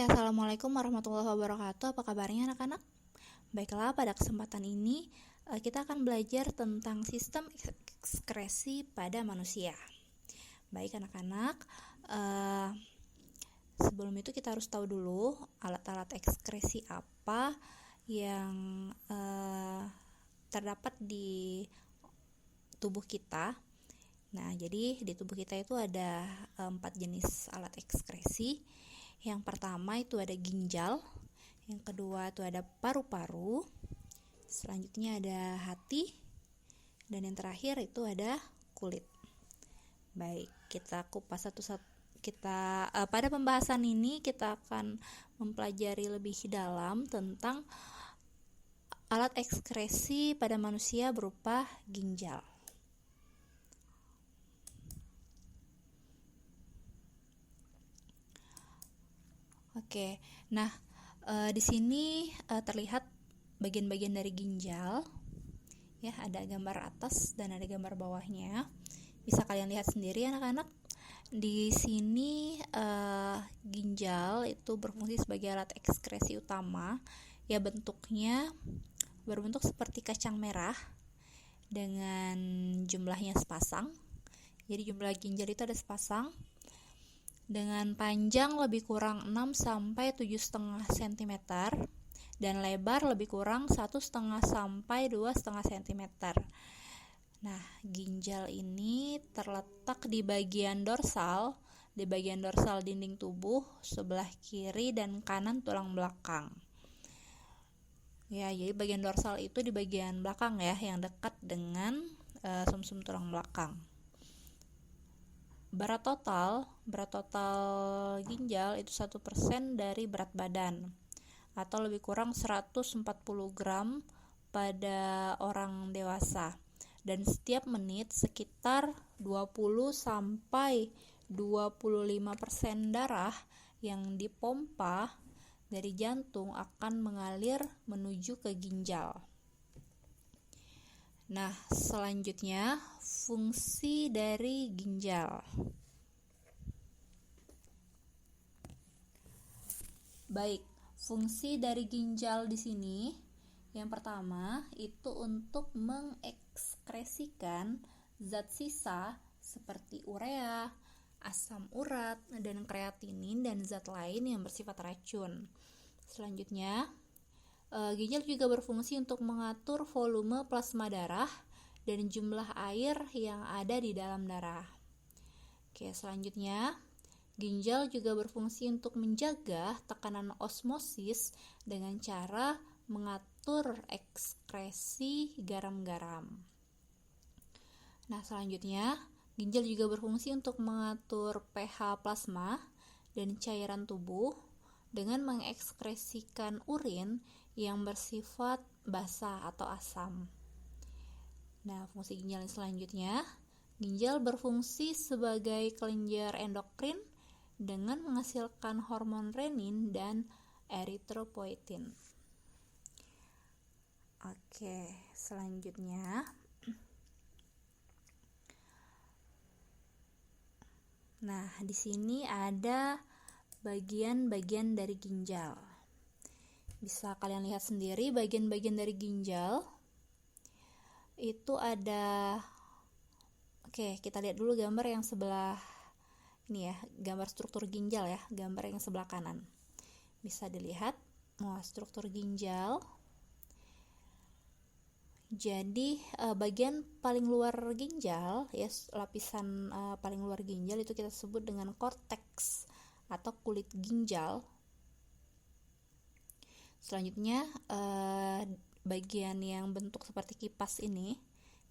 Assalamualaikum warahmatullahi wabarakatuh. Apa kabarnya anak-anak? Baiklah, pada kesempatan ini kita akan belajar tentang sistem ekskresi pada manusia. Baik anak-anak, sebelum itu kita harus tahu dulu alat-alat ekskresi apa yang terdapat di tubuh kita. Nah, jadi di tubuh kita itu ada 4 jenis alat ekskresi. Yang pertama itu ada ginjal, yang kedua itu ada paru-paru, selanjutnya ada hati, dan yang terakhir itu ada kulit. Baik, kita kupas satu-satu. Pada pembahasan ini kita akan mempelajari lebih dalam tentang alat ekskresi pada manusia berupa ginjal. Oke, nah di sini terlihat bagian-bagian dari ginjal, ya, ada gambar atas dan ada gambar bawahnya. Bisa kalian lihat sendiri anak-anak. Di sini ginjal itu berfungsi sebagai alat ekskresi utama, ya, bentuknya berbentuk seperti kacang merah dengan jumlahnya sepasang. Jadi jumlah ginjal itu ada sepasang, dengan panjang lebih kurang 6 sampai 7,5 cm dan lebar lebih kurang 1,5 sampai 2,5 cm. Nah, ginjal ini terletak di bagian dorsal dinding tubuh sebelah kiri dan kanan tulang belakang. Ya, jadi bagian dorsal itu di bagian belakang, ya, yang dekat dengan sumsum tulang belakang. Berat total ginjal itu 1% dari berat badan, atau lebih kurang 140 gram pada orang dewasa. Dan setiap menit sekitar 20 sampai 25% darah yang dipompa dari jantung akan mengalir menuju ke ginjal. Nah, selanjutnya fungsi dari ginjal. Baik, fungsi dari ginjal di sini yang pertama itu untuk mengekskresikan zat sisa seperti urea, asam urat, dan kreatinin dan zat lain yang bersifat racun. Selanjutnya, ginjal juga berfungsi untuk mengatur volume plasma darah dan jumlah air yang ada di dalam darah. Oke, selanjutnya, ginjal juga berfungsi untuk menjaga tekanan osmosis dengan cara mengatur ekskresi garam-garam. Nah, selanjutnya, ginjal juga berfungsi untuk mengatur pH plasma dan cairan tubuh dengan mengekskresikan urin yang bersifat basa atau asam. Nah, fungsi ginjal selanjutnya, ginjal berfungsi sebagai kelenjar endokrin dengan menghasilkan hormon renin dan eritropoietin. Oke, selanjutnya, nah, di sini ada bagian-bagian dari ginjal. Bisa kalian lihat sendiri bagian-bagian dari ginjal itu ada. Oke, kita lihat dulu gambar yang sebelah ini, ya, gambar struktur ginjal, ya, gambar yang sebelah kanan. Bisa dilihat, struktur ginjal. Jadi bagian paling luar ginjal, ya, lapisan paling luar ginjal itu kita sebut dengan korteks atau kulit ginjal. Selanjutnya bagian yang bentuk seperti kipas ini,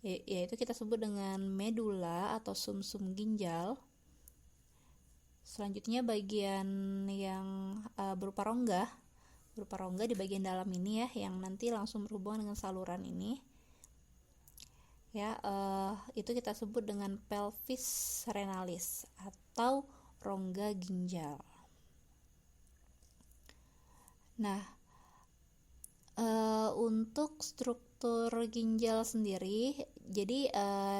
yaitu kita sebut dengan medula atau sumsum ginjal. Selanjutnya bagian yang berupa rongga di bagian dalam ini, ya, yang nanti langsung berhubungan dengan saluran ini, ya, itu kita sebut dengan pelvis renalis atau rongga ginjal. Nah, untuk struktur ginjal sendiri, jadi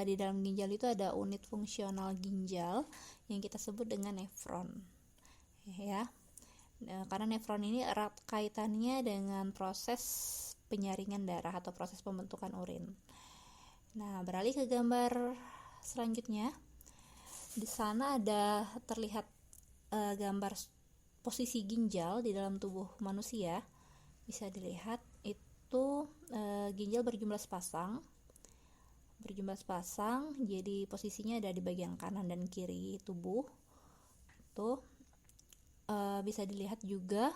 di dalam ginjal itu ada unit fungsional ginjal yang kita sebut dengan nefron, ya. Karena nefron ini erat kaitannya dengan proses penyaringan darah atau proses pembentukan urin. Nah, beralih ke gambar selanjutnya. Di sana ada terlihat gambar posisi ginjal di dalam tubuh manusia. Bisa dilihat itu ginjal berjumlah sepasang. Jadi posisinya ada di bagian kanan dan kiri tubuh. Tuh bisa dilihat juga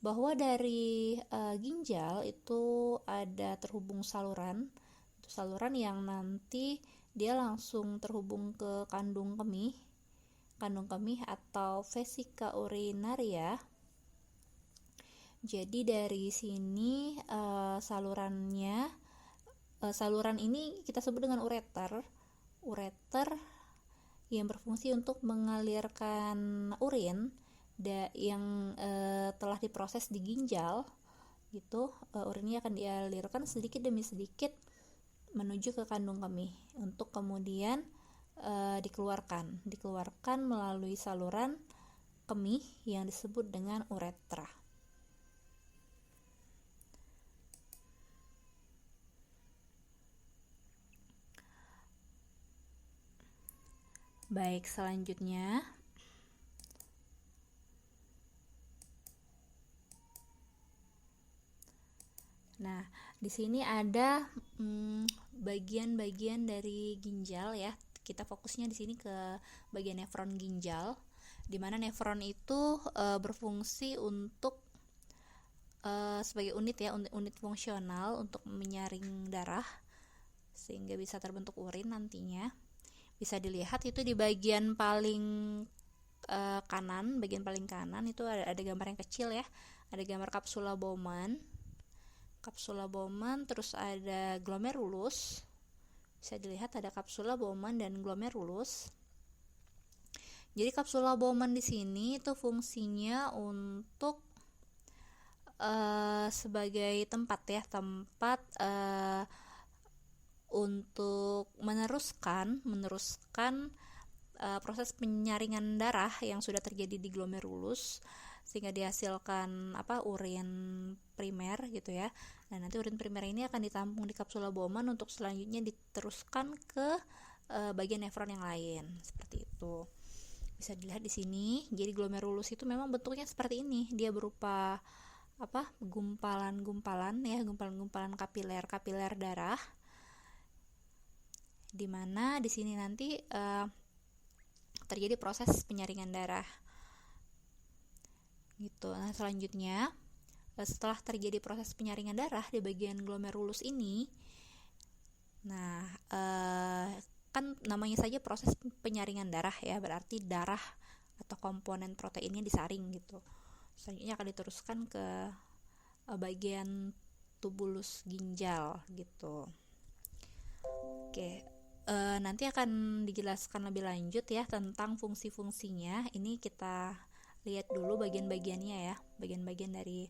bahwa dari ginjal itu ada terhubung saluran. Itu saluran yang nanti dia langsung terhubung ke kandung kemih atau vesika urinaria. Jadi dari sini saluran ini kita sebut dengan ureter yang berfungsi untuk mengalirkan urin yang telah diproses di ginjal gitu. Urinnya akan dialirkan sedikit demi sedikit menuju ke kandung kemih untuk kemudian dikeluarkan melalui saluran kemih yang disebut dengan uretra. Baik, selanjutnya nah, di sini ada bagian-bagian dari ginjal ya. Kita fokusnya di sini ke bagian nefron ginjal, di mana nefron itu berfungsi untuk sebagai unit ya, unit fungsional untuk menyaring darah sehingga bisa terbentuk urin nantinya. Bisa dilihat itu di bagian paling kanan itu ada gambar yang kecil ya. Ada gambar kapsula Bowman, terus ada glomerulus. Bisa dilihat ada kapsula Bowman dan glomerulus. Jadi kapsula Bowman di sini itu fungsinya untuk sebagai tempat untuk meneruskan proses penyaringan darah yang sudah terjadi di glomerulus sehingga dihasilkan urin primer gitu ya. Nah, nanti urin primer ini akan ditampung di kapsula Bowman untuk selanjutnya diteruskan ke bagian nefron yang lain. Seperti itu. Bisa dilihat di sini. Jadi glomerulus itu memang bentuknya seperti ini. Dia berupa gumpalan-gumpalan kapiler darah. Di mana di sini nanti terjadi proses penyaringan darah. Gitu. Nah, selanjutnya setelah terjadi proses penyaringan darah di bagian glomerulus ini, nah kan namanya saja proses penyaringan darah ya, berarti darah atau komponen proteinnya disaring gitu. Selanjutnya akan diteruskan ke bagian tubulus ginjal gitu. Oke, nanti akan dijelaskan lebih lanjut ya tentang fungsi-fungsinya. Ini kita lihat dulu bagian-bagiannya ya, bagian-bagian dari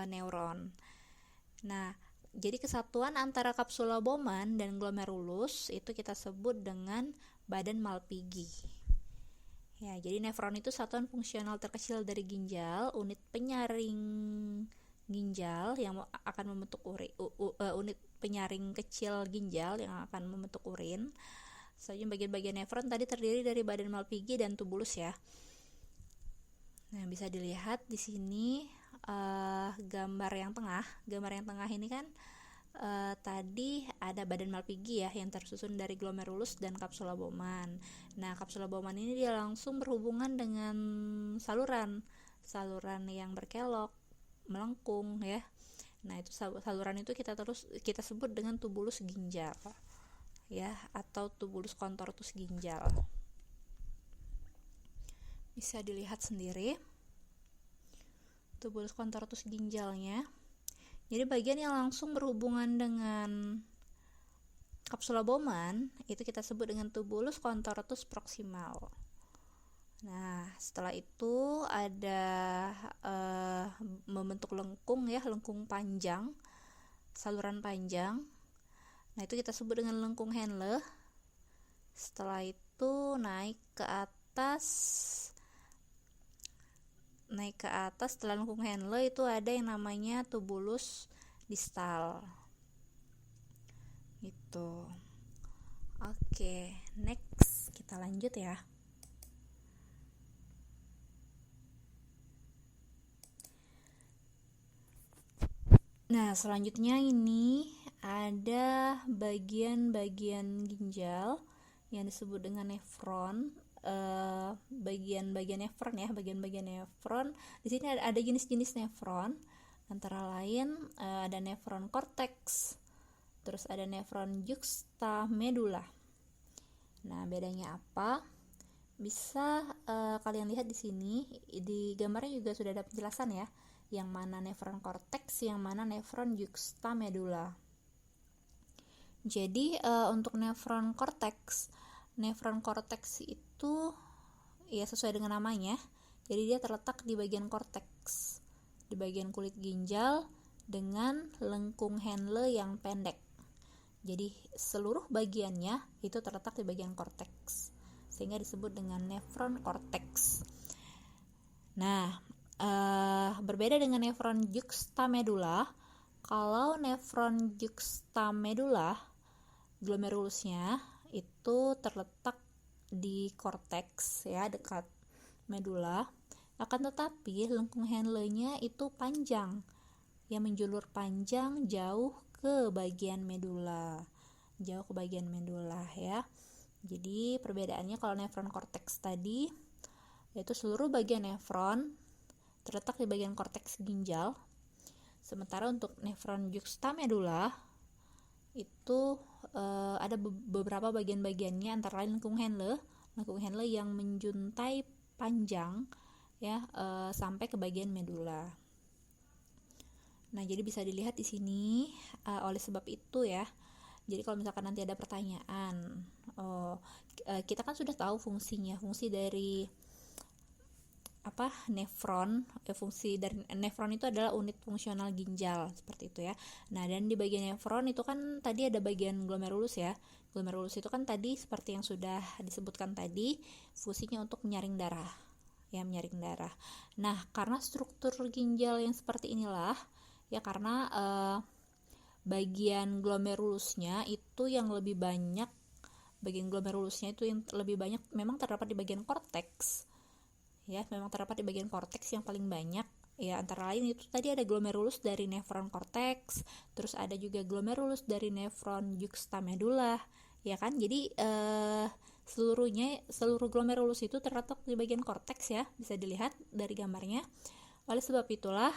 neuron. Nah, jadi kesatuan antara kapsula Bowman dan glomerulus itu kita sebut dengan badan Malpighi. Ya, jadi nefron itu satuan fungsional terkecil dari ginjal, unit penyaring ginjal yang akan membentuk unit penyaring kecil ginjal yang akan membentuk urin. Selanjutnya bagian-bagian nefron tadi terdiri dari badan Malpighi dan tubulus ya. Nah, bisa dilihat di sini gambar yang tengah ini kan tadi ada badan Malpighi ya yang tersusun dari glomerulus dan kapsula Bowman. Nah, kapsula Bowman ini dia langsung berhubungan dengan saluran yang berkelok, melengkung ya. Nah, itu saluran itu kita sebut dengan tubulus ginjal ya, atau tubulus contortus ginjal. Bisa dilihat sendiri tubulus contortus ginjalnya. Jadi bagian yang langsung berhubungan dengan kapsula Bowman itu kita sebut dengan tubulus contortus proximal. Nah, setelah itu ada membentuk lengkung ya, lengkung panjang, saluran panjang. Nah, itu kita sebut dengan lengkung Henle. Setelah itu naik ke atas naik ke atas setelah lengkung Henle itu ada yang namanya tubulus distal. Gitu. Oke, next kita lanjut ya. Nah, selanjutnya ini ada bagian-bagian ginjal yang disebut dengan nefron. Bagian-bagian nefron ya, bagian-bagian nefron. Di sini ada jenis-jenis nefron, antara lain ada nefron korteks, terus ada nefron juxtamedula. Nah, bedanya apa? Bisa kalian lihat di sini, di gambarnya juga sudah ada penjelasan ya, yang mana nefron korteks, yang mana nefron juxtamedula. Jadi untuk nefron korteks itu ya sesuai dengan namanya. Jadi dia terletak di bagian korteks, di bagian kulit ginjal dengan lengkung Henle yang pendek. Jadi seluruh bagiannya itu terletak di bagian korteks, sehingga disebut dengan nefron korteks. Nah, berbeda dengan nefron juxtamedula, kalau nefron juxtamedula glomerulusnya itu terletak di korteks ya, dekat medula, akan tetapi lengkung Henle-nya itu panjang, yang menjulur panjang jauh ke bagian medula, ya. Jadi perbedaannya, kalau nefron korteks tadi yaitu seluruh bagian nefron terletak di bagian korteks ginjal, sementara untuk nefron juxtamedula itu ada beberapa bagian-bagiannya, antara lain lengkung Henle yang menjuntai panjang ya sampai ke bagian medula. Nah, jadi bisa dilihat di sini. Oleh sebab itu ya, jadi kalau misalkan nanti ada pertanyaan, kita kan sudah tahu fungsinya, fungsi dari nefron. Fungsi dari nefron itu adalah unit fungsional ginjal, seperti itu ya. Nah, dan di bagian nefron itu kan tadi ada bagian glomerulus ya. Glomerulus itu kan tadi seperti yang sudah disebutkan tadi, fungsinya untuk menyaring darah. Nah, karena struktur ginjal yang seperti inilah ya, karena bagian glomerulusnya itu yang lebih banyak, memang terdapat di bagian korteks. Ya, memang terdapat di bagian korteks yang paling banyak ya, antara lain itu tadi ada glomerulus dari nefron korteks, terus ada juga glomerulus dari nefron juxtamedula ya kan. Jadi seluruh glomerulus itu terletak di bagian korteks ya, bisa dilihat dari gambarnya. Oleh sebab itulah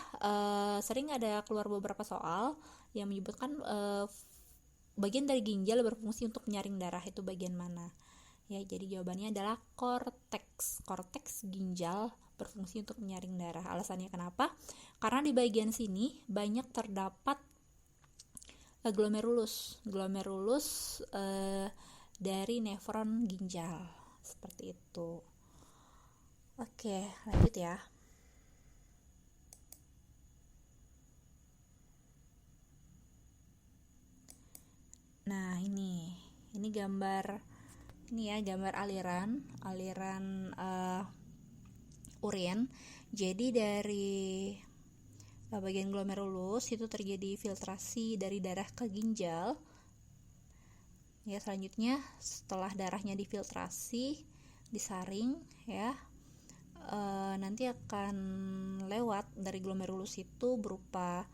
sering ada keluar beberapa soal yang menyebutkan bagian dari ginjal berfungsi untuk menyaring darah, itu bagian mana ya. Jadi jawabannya adalah korteks ginjal berfungsi untuk menyaring darah. Alasannya kenapa? Karena di bagian sini banyak terdapat glomerulus dari nefron ginjal, seperti itu. Oke, lanjut ya. Nah, ini gambar aliran urin. Jadi dari bagian glomerulus itu terjadi filtrasi dari darah ke ginjal. Ya, selanjutnya setelah darahnya difiltrasi, disaring ya, nanti akan lewat dari glomerulus itu berupa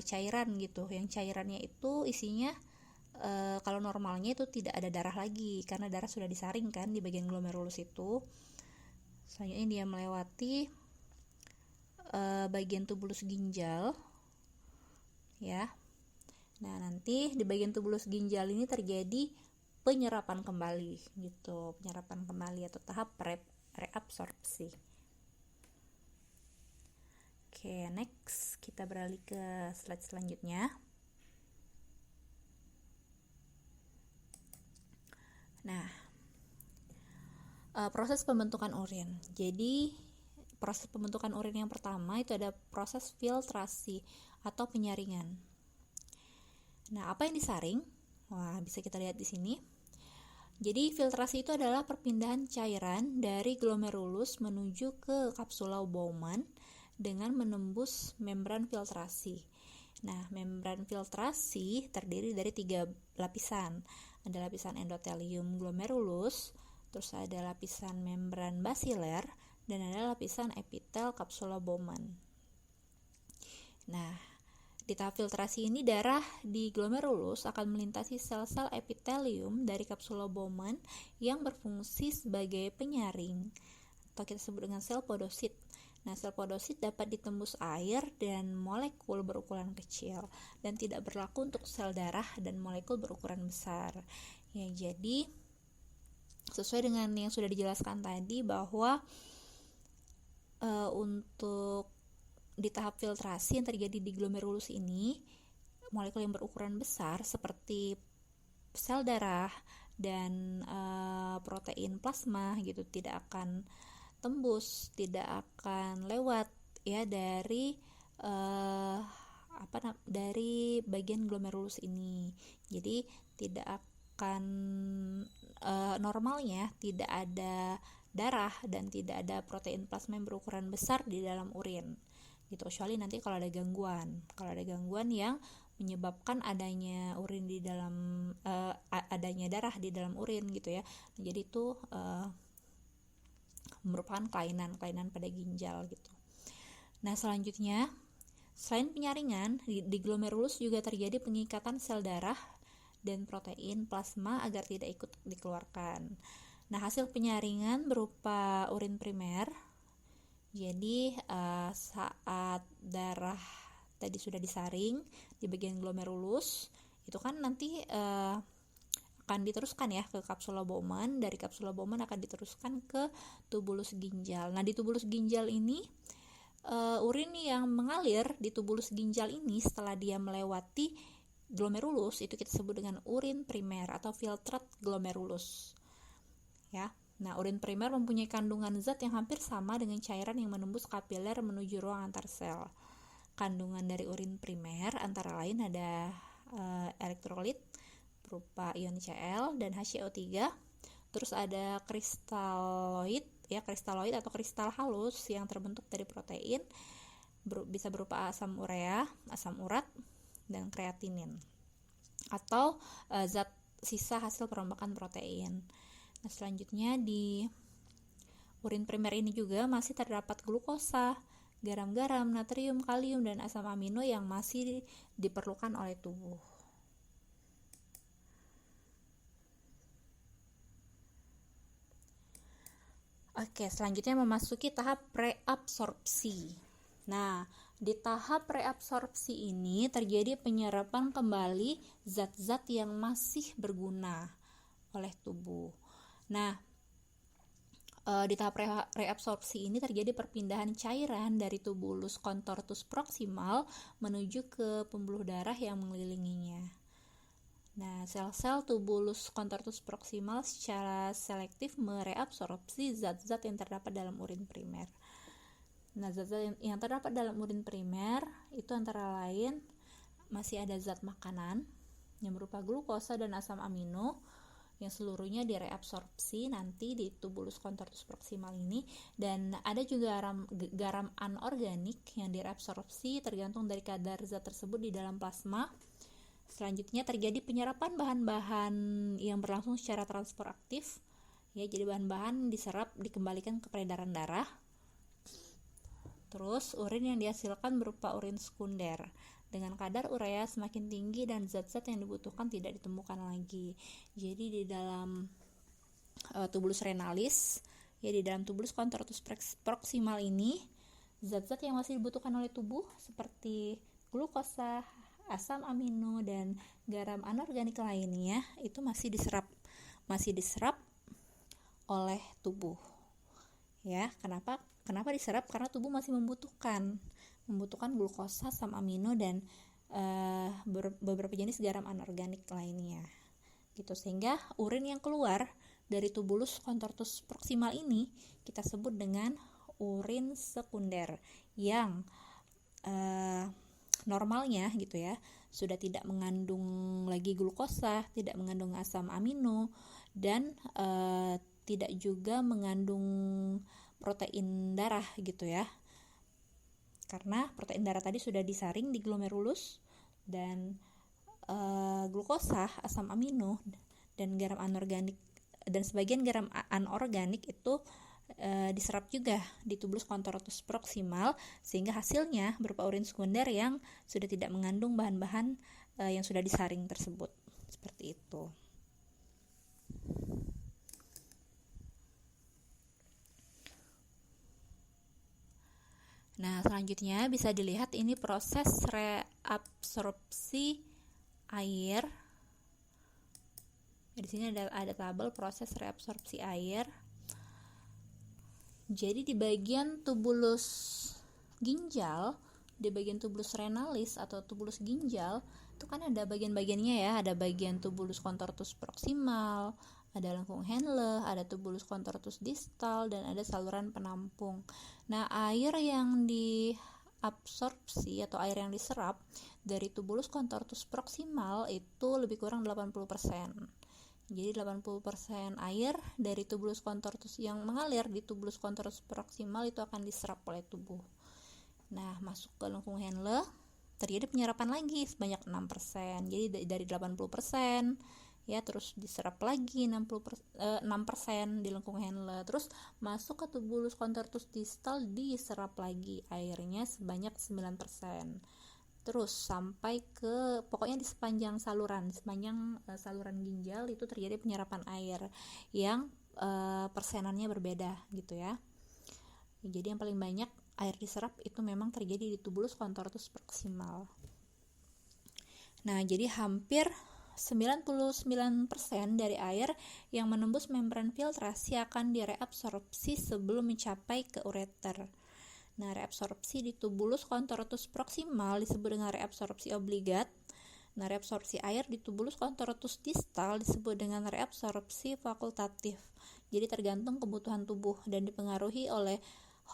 cairan gitu. Yang cairannya itu isinya kalau normalnya itu tidak ada darah lagi, karena darah sudah disaring kan di bagian glomerulus itu. Selanjutnya dia melewati bagian tubulus ginjal ya. Nah, nanti di bagian tubulus ginjal ini terjadi penyerapan kembali gitu, atau tahap reabsorpsi. Oke, next kita beralih ke slide selanjutnya. Nah, proses pembentukan urin. Jadi proses pembentukan urin yang pertama itu ada proses filtrasi atau penyaringan. Nah, apa yang disaring? Wah, bisa kita lihat di sini. Jadi filtrasi itu adalah perpindahan cairan dari glomerulus menuju ke kapsula Bowman dengan menembus membran filtrasi. Nah, membran filtrasi terdiri dari 3 lapisan. Ada lapisan endotelium glomerulus, terus ada lapisan membran basiler, dan ada lapisan epitel kapsula Bowman. Nah, di tahap filtrasi ini darah di glomerulus akan melintasi sel-sel epitelium dari kapsula Bowman yang berfungsi sebagai penyaring atau kita sebut dengan sel podosit. Nah, sel podosit dapat ditembus air dan molekul berukuran kecil dan tidak berlaku untuk sel darah dan molekul berukuran besar. Ya, jadi sesuai dengan yang sudah dijelaskan tadi bahwa untuk di tahap filtrasi yang terjadi di glomerulus ini, molekul yang berukuran besar seperti sel darah dan protein plasma gitu tidak akan tembus, tidak akan lewat ya dari dari bagian glomerulus ini. Jadi tidak akan normalnya tidak ada darah dan tidak ada protein plasma yang berukuran besar di dalam urin gitu, kecuali nanti kalau ada gangguan yang menyebabkan adanya urin di dalam adanya darah di dalam urin gitu ya. Jadi itu merupakan kelainan pada ginjal gitu. Nah, selanjutnya selain penyaringan di glomerulus juga terjadi pengikatan sel darah dan protein plasma agar tidak ikut dikeluarkan. Nah, hasil penyaringan berupa urin primer. Jadi saat darah tadi sudah disaring di bagian glomerulus, itu kan nanti akan diteruskan ya ke kapsula Bowman. Dari kapsula Bowman akan diteruskan ke tubulus ginjal. Nah, di tubulus ginjal ini urin yang mengalir di tubulus ginjal ini setelah dia melewati glomerulus itu kita sebut dengan urin primer atau filtrat glomerulus. Ya. Nah, urin primer mempunyai kandungan zat yang hampir sama dengan cairan yang menembus kapiler menuju ruang antar sel. Kandungan dari urin primer antara lain ada elektrolit berupa ion Cl dan HCO3. Terus ada kristaloid atau kristal halus yang terbentuk dari protein, bisa berupa asam urea, asam urat, dan kreatinin atau zat sisa hasil perombakan protein. Nah, selanjutnya di urin primer ini juga masih terdapat glukosa, garam-garam, natrium, kalium, dan asam amino yang masih diperlukan oleh tubuh. Oke, selanjutnya memasuki tahap reabsorpsi. Nah, di tahap reabsorpsi ini terjadi penyerapan kembali zat-zat yang masih berguna oleh tubuh. Nah, di tahap reabsorpsi ini terjadi perpindahan cairan dari tubulus contortus proximal menuju ke pembuluh darah yang mengelilinginya. Nah, sel-sel tubulus contortus proximal secara selektif mereabsorpsi zat-zat yang terdapat dalam urin primer. Nah, zat-zat yang terdapat dalam urin primer itu antara lain masih ada zat makanan yang berupa glukosa dan asam amino yang seluruhnya direabsorpsi nanti di tubulus contortus proximal ini, dan ada juga garam anorganik yang direabsorpsi tergantung dari kadar zat tersebut di dalam plasma. Selanjutnya terjadi penyerapan bahan-bahan yang berlangsung secara transport aktif ya, jadi bahan-bahan diserap dikembalikan ke peredaran darah. Terus urin yang dihasilkan berupa urin sekunder dengan kadar urea semakin tinggi dan zat-zat yang dibutuhkan tidak ditemukan lagi. Jadi di dalam tubulus renalis ya, di dalam tubulus contortus proximal ini zat-zat yang masih dibutuhkan oleh tubuh seperti glukosa, asam amino, dan garam anorganik lainnya itu masih diserap oleh tubuh. Ya, kenapa diserap? Karena tubuh masih membutuhkan glukosa, asam amino, dan beberapa jenis garam anorganik lainnya. Gitu, sehingga urin yang keluar dari tubulus contortus proximal ini kita sebut dengan urin sekunder yang normalnya gitu ya, sudah tidak mengandung lagi glukosa, tidak mengandung asam amino, dan tidak juga mengandung protein darah gitu ya, karena protein darah tadi sudah disaring di glomerulus, dan glukosa, asam amino, dan garam anorganik dan sebagian garam anorganik itu diserap juga di tubulus contortus proximal, sehingga hasilnya berupa urin sekunder yang sudah tidak mengandung bahan-bahan yang sudah disaring tersebut. Seperti itu. Nah, selanjutnya bisa dilihat ini proses reabsorpsi air. Di sini ada tabel proses reabsorpsi air. Jadi di bagian tubulus ginjal, di bagian tubulus renalis atau tubulus ginjal itu kan ada bagian-bagiannya ya, ada bagian tubulus contortus proximal, ada lengkung Henle, ada tubulus contortus distal, dan ada saluran penampung. Nah, air yang diabsorpsi atau air yang diserap dari tubulus contortus proximal itu lebih kurang 80%. Jadi 80% air dari tubulus contortus yang mengalir di tubulus contortus proximal itu akan diserap oleh tubuh. Nah, masuk ke lengkung Henle terjadi penyerapan lagi sebanyak 6%. Jadi dari 80% ya, terus diserap lagi 6% di lengkung Henle. Terus masuk ke tubulus contortus distal, diserap lagi airnya sebanyak 9%. Terus sampai ke pokoknya di sepanjang saluran ginjal itu terjadi penyerapan air yang persenannya berbeda gitu ya. Jadi yang paling banyak air diserap itu memang terjadi di tubulus contortus proximal. Nah, jadi hampir 99% dari air yang menembus membran filtrasi akan direabsorpsi sebelum mencapai ke ureter. Nah, reabsorpsi di tubulus contortus proximal disebut dengan reabsorpsi obligat. Nah, reabsorpsi air di tubulus contortus distal disebut dengan reabsorpsi fakultatif. Jadi tergantung kebutuhan tubuh dan dipengaruhi oleh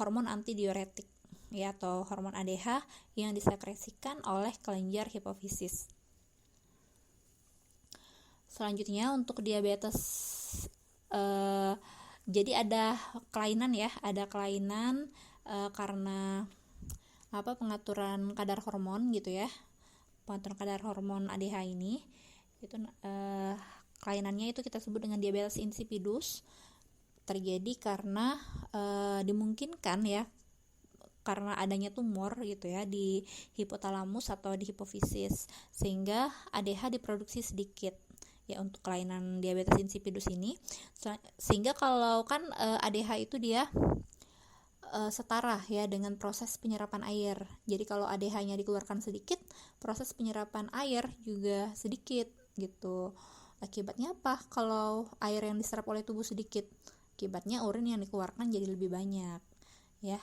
hormon antidiuretik ya, atau hormon ADH yang disekresikan oleh kelenjar hipofisis. Selanjutnya untuk diabetes, jadi ada kelainan karena pengaturan kadar hormon gitu ya, pengaturan kadar hormon ADH ini itu kelainannya itu kita sebut dengan diabetes insipidus, terjadi karena dimungkinkan ya karena adanya tumor gitu ya di hipotalamus atau di hipofisis, sehingga ADH diproduksi sedikit ya untuk kelainan diabetes insipidus ini, sehingga kalau kan ADH itu dia setara ya dengan proses penyerapan air. Jadi kalau ADH-nya dikeluarkan sedikit, proses penyerapan air juga sedikit gitu. Akibatnya apa? Kalau air yang diserap oleh tubuh sedikit, akibatnya urin yang dikeluarkan jadi lebih banyak. Ya,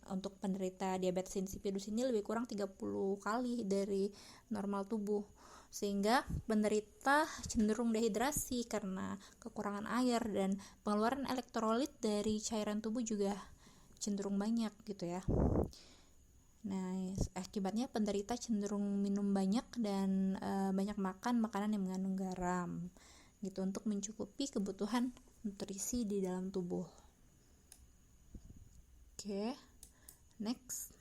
untuk penderita diabetes insipidus ini lebih kurang 30 kali dari normal tubuh. Sehingga penderita cenderung dehidrasi karena kekurangan air, dan pengeluaran elektrolit dari cairan tubuh juga cenderung banyak gitu ya. Nah, akibatnya penderita cenderung minum banyak dan banyak makan makanan yang mengandung garam gitu untuk mencukupi kebutuhan nutrisi di dalam tubuh. Oke, next.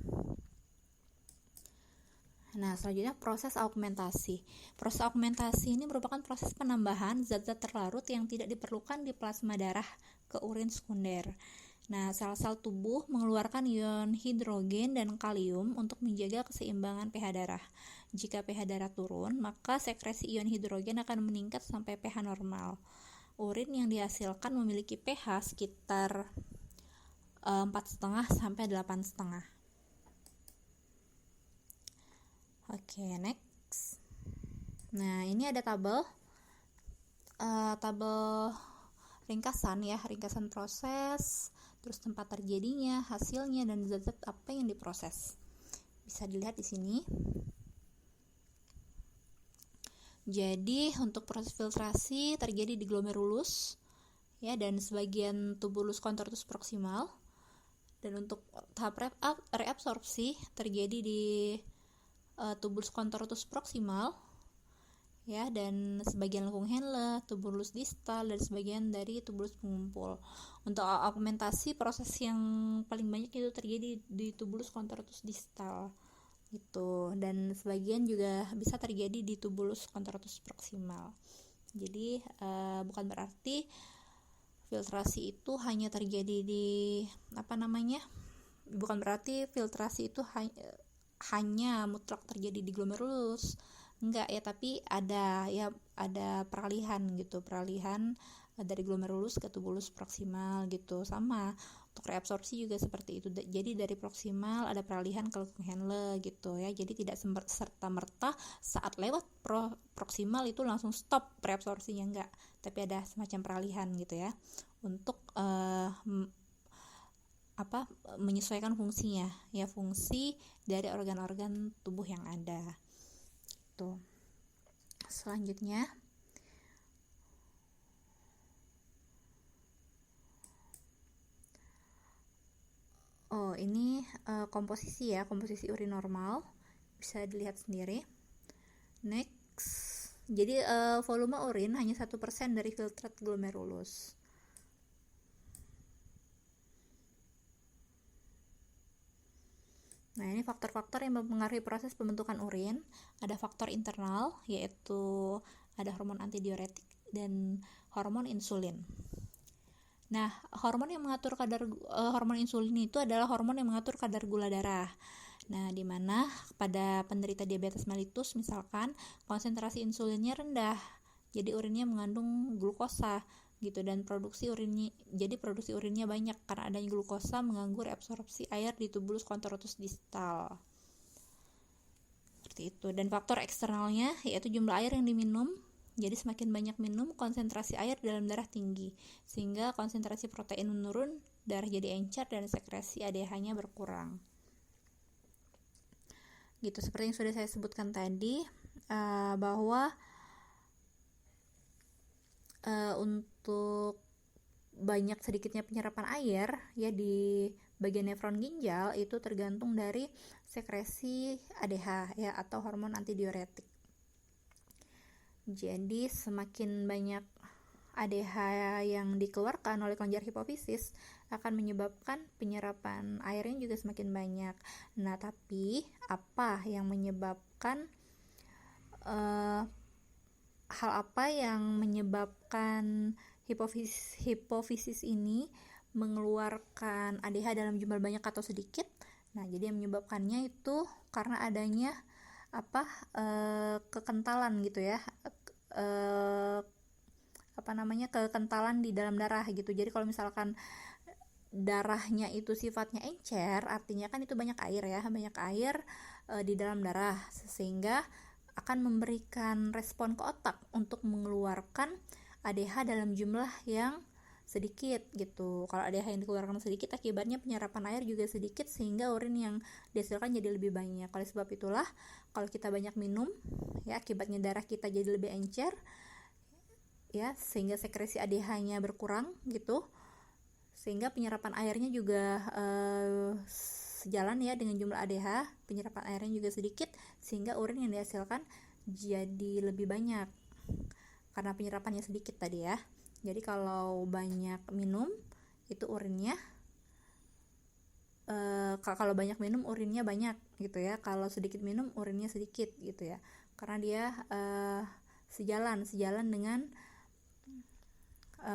Nah, selanjutnya proses augmentasi. Proses augmentasi ini merupakan proses penambahan zat-zat terlarut yang tidak diperlukan di plasma darah ke urin sekunder. Nah, sel-sel tubuh mengeluarkan ion hidrogen dan kalium untuk menjaga keseimbangan pH darah. Jika pH darah turun, maka sekresi ion hidrogen akan meningkat sampai pH normal. Urin yang dihasilkan memiliki pH sekitar 4,5 sampai 8,5. Oke, next. Nah, ini ada tabel ringkasan proses, terus tempat terjadinya, hasilnya, dan zat-zat apa yang diproses. Bisa dilihat di sini. Jadi untuk proses filtrasi terjadi di glomerulus ya, dan sebagian tubulus contortus proximal. Dan untuk tahap reabsorpsi terjadi di tubulus contortus proximal, ya, dan sebagian lengkung Henle, tubulus distal, dan sebagian dari tubulus pengumpul. Untuk augmentasi, proses yang paling banyak itu terjadi di tubulus contortus distal gitu, dan sebagian juga bisa terjadi di tubulus contortus proximal. Jadi bukan berarti filtrasi itu hanya terjadi di bukan berarti filtrasi itu hanya mutlak terjadi di glomerulus, enggak ya, tapi ada peralihan dari glomerulus ke tubulus proximal gitu. Sama untuk reabsorpsi juga seperti itu, jadi dari proximal ada peralihan ke lengkung Henle gitu ya. Jadi tidak serta-merta saat lewat proximal itu langsung stop reabsorpsinya, enggak, tapi ada semacam peralihan gitu ya, untuk menyesuaikan fungsinya ya, fungsi dari organ-organ tubuh yang ada tuh. Selanjutnya ini komposisi urin normal, bisa dilihat sendiri. Next, jadi volume urin hanya 1% dari filtrat glomerulus. Nah, ini faktor-faktor yang mempengaruhi proses pembentukan urin. Ada faktor internal, yaitu ada hormon antidiuretik dan hormon insulin. Nah, hormon insulin itu adalah hormon yang mengatur kadar gula darah. Nah, di mana pada penderita diabetes mellitus misalkan konsentrasi insulinnya rendah, jadi urinnya mengandung glukosa gitu, dan produksi urinnya banyak karena adanya glukosa mengganggu reabsorpsi air di tubulus contortus distal. Seperti itu. Dan faktor eksternalnya yaitu jumlah air yang diminum. Jadi semakin banyak minum, konsentrasi air dalam darah tinggi, sehingga konsentrasi protein menurun, darah jadi encer, dan sekresi ADH-nya berkurang. Gitu, seperti yang sudah saya sebutkan tadi, bahwa untuk banyak sedikitnya penyerapan air ya di bagian nefron ginjal itu tergantung dari sekresi ADH ya, atau hormon antidiuretik. Jadi semakin banyak ADH yang dikeluarkan oleh kelenjar hipofisis akan menyebabkan penyerapan airnya juga semakin banyak. Nah, tapi apa yang menyebabkan hal apa yang menyebabkan hipofisis ini mengeluarkan ADH dalam jumlah banyak atau sedikit? Nah, jadi yang menyebabkannya itu karena adanya kekentalan gitu ya, kekentalan di dalam darah gitu. Jadi kalau misalkan darahnya itu sifatnya encer, artinya kan itu banyak air di dalam darah, sehingga akan memberikan respon ke otak untuk mengeluarkan ADH dalam jumlah yang sedikit gitu. Kalau ADH yang dikeluarkan sedikit, akibatnya penyerapan air juga sedikit, sehingga urin yang dihasilkan jadi lebih banyak. Oleh sebab itulah kalau kita banyak minum ya, akibatnya darah kita jadi lebih encer ya, sehingga sekresi ADH-nya berkurang gitu, sehingga penyerapan airnya juga sejalan ya dengan jumlah ADH, penyerapan airnya juga sedikit, sehingga urin yang dihasilkan jadi lebih banyak karena penyerapannya sedikit tadi ya. Jadi kalau banyak minum itu urinnya banyak gitu ya, kalau sedikit minum urinnya sedikit gitu ya, karena dia sejalan dengan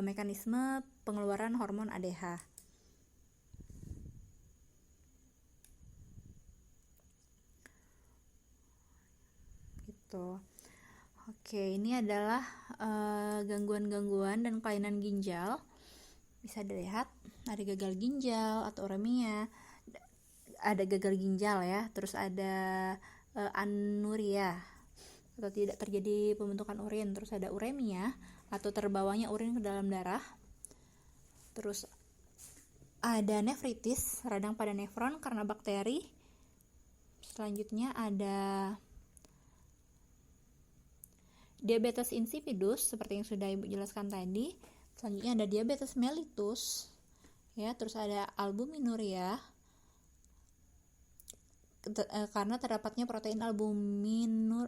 mekanisme pengeluaran hormon ADH. Gitu. Oke, ini adalah gangguan-gangguan dan kelainan ginjal. Bisa dilihat ada gagal ginjal atau uremia, ada gagal ginjal ya, terus ada anuria atau tidak terjadi pembentukan urin, terus ada uremia atau terbawanya urin ke dalam darah, terus ada nefritis, radang pada nefron karena bakteri. Selanjutnya ada diabetes insipidus seperti yang sudah Ibu jelaskan tadi. Selanjutnya ada diabetes mellitus ya, terus ada albuminuria, karena terdapatnya protein albumin,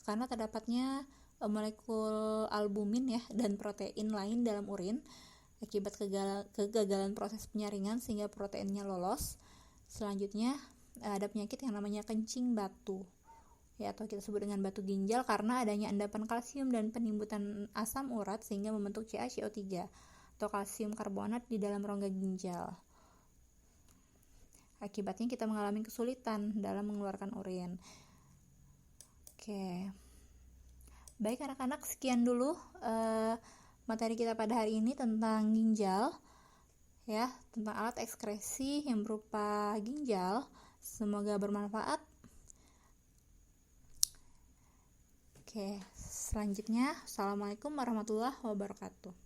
karena terdapatnya molekul albumin ya dan protein lain dalam urin akibat kegagalan proses penyaringan sehingga proteinnya lolos. Selanjutnya ada penyakit yang namanya kencing batu ya, atau kita sebut dengan batu ginjal, karena adanya endapan kalsium dan penimbunan asam urat sehingga membentuk CaCO3 atau kalsium karbonat di dalam rongga ginjal. Akibatnya kita mengalami kesulitan dalam mengeluarkan urin. Oke. Baik anak-anak, sekian dulu materi kita pada hari ini tentang ginjal ya, tentang alat ekskresi yang berupa ginjal. Semoga bermanfaat. Oke, selanjutnya, Assalamualaikum warahmatullahi wabarakatuh.